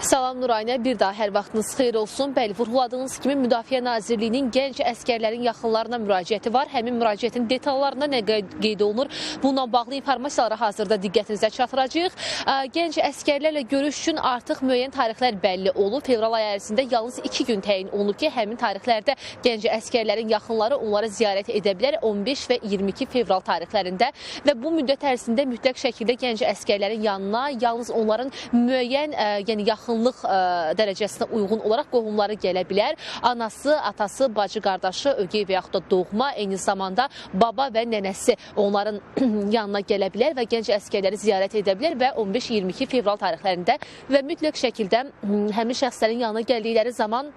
Salam Nuraynə, bir daha hər vaxtınız xeyir olsun. Bəli, vurğuladığınız kimi Müdafiə Nazirliyinin gənc əskərlərin yaxınlarına müraciəti var. Həmin müraciətin detallarında nə qeyd olunur? Bununla bağlı informasiyaları hazırda diqqətinizə çatdıracağıq. Gənc əskərlərlə görüş üçün artıq müəyyən tarixlər bəlli olub. Fevral ayı ərzində yalnız 2 gün təyin olunub ki, həmin tarixlərdə gənc əskərlərin yaxınları onları ziyarət edə bilər 15 və 22 fevral tarixlərində və bu müddət ərzində mütləq şəkildə gənc əskərlərin yanına yalnız onların müəyyən, yəni yaxınlıq dərəcəsinə uyğun olaraq qohumları gələ bilər. Anası, atası, bacı, qardaşı, ögey və yaxud da doğma, eyni zamanda baba və nənəsi onların yanına gələ bilər və gənc əskərləri ziyarət edə bilər və 15-22 fevral tarixlərində və mütləq şəkildə həmin şəxslərin yanına gəldikləri zaman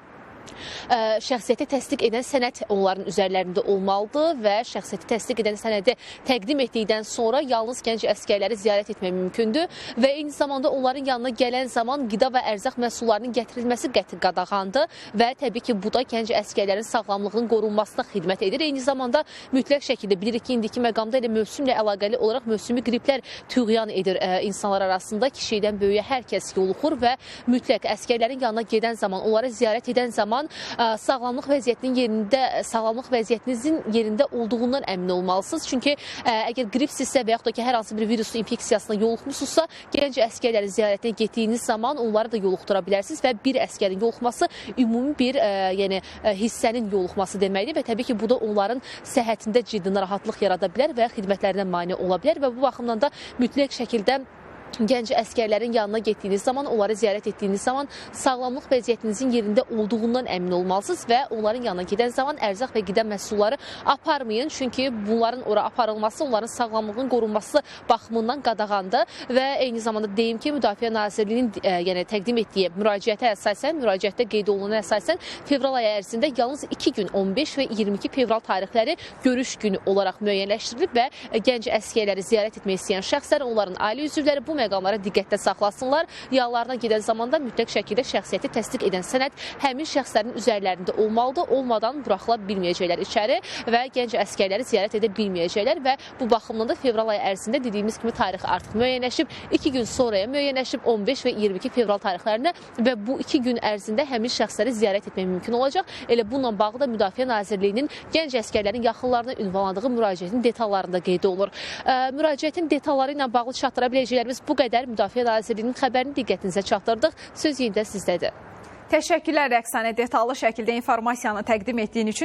şəxsiyyəti təsdiq edən sənəd onların üzərlərində olmalıdır və şəxsiyyəti təsdiq edən sənədi təqdim etdikdən sonra yalnız gənc əskərləri ziyarət etmək mümkündür və eyni zamanda onların yanına gələn zaman qida və ərzaq məhsullarının gətirilməsi qəti qadağandır və təbii ki, bu da gənc əskərlərin sağlamlığının qorunmasına xidmət edir. Eyni zamanda mütləq şəkildə bilirik ki, indiki məqamda elə mövsümlə əlaqəli olaraq mövsümi qriplər tüğyan edir insanlar arasında. Kişidən böyüyə hər kəs yoluxur və mütləq əskərlərin yanına gedən zaman, onları ziyarət edən zaman sağlamlıq vəziyyətinizin yerində olduğundan əmin olmalısınız. Çünki əgər qripsizsə və yaxud da ki, hər hansı bir viruslu infeksiyasına yoluxmusunuzsa, gənc əskərlərin ziyarətinə getdiyiniz zaman onları da yoluxdura bilərsiniz və bir əskərin yoluxması ümumi bir hissənin yoluxması deməkdir və təbii ki, bu da onların səhhətində ciddi narahatlıq yarada bilər və xidmətlərinə mane ola bilər və bu baxımdan da mütləq şəkildə gənc əskərlərin yanına getdiyiniz zaman, onları ziyarət etdiyiniz zaman sağlamlıq vəziyyətinizin yerində olduğundan əmin olmalısınız və onların yanına gedən zaman ərzaq və qida məhsulları aparmayın. Çünki bunların ora aparılması, onların sağlamlığının qorunması baxımından qadağandır və eyni zamanda deyim ki, Müdafiə Nazirliyinin yəni təqdim etdiyi müraciətə əsasən, müraciətdə qeyd olunana əsasən fevral ayı ərzində yalnız 2 gün 15 və 22 fevral tarixləri görüş günü olaraq müəyyənləşdirilib və gənc əskərləri ziyarət etmək istəyən şəxslər, onların ailə üzvləri bu məqamlara diqqətdə saxlasınlar. Yanlarına gedən zamanda mütləq şəkildə şəxsiyyəti təsdiq edən sənəd həmin şəxslərin üzərlərində olmalıdır. Olmadan buraxıla bilməyəcəklər içəri və gənc əskərləri ziyarət edə bilməyəcəklər və bu baxımdan da fevral ayı ərzində dediyimiz kimi tarix artıq müəyyənləşib. 2 gün sonraya müəyyənləşib 15 və 22 fevral tarixlərinə və bu 2 gün ərzində həmin şəxsləri ziyarət etmək mümkün olacaq. Elə bununla bağlı da Müdafiə Nazirliyinin gənc əskərlərin yaxınlarına ünvanladığı müraciətin detallarında qeyd olunur. Müraciətin detalları ilə bağlı çatdıra biləcəklərimiz bu qədər. Müdafiə Nazirliyinin xəbərini diqqətinizə çatdırdıq. Söz yerində sizdədir. Təşəkkürlər Rəqsanə, detallı şəkildə informasiyanı təqdim etdiyin üçün.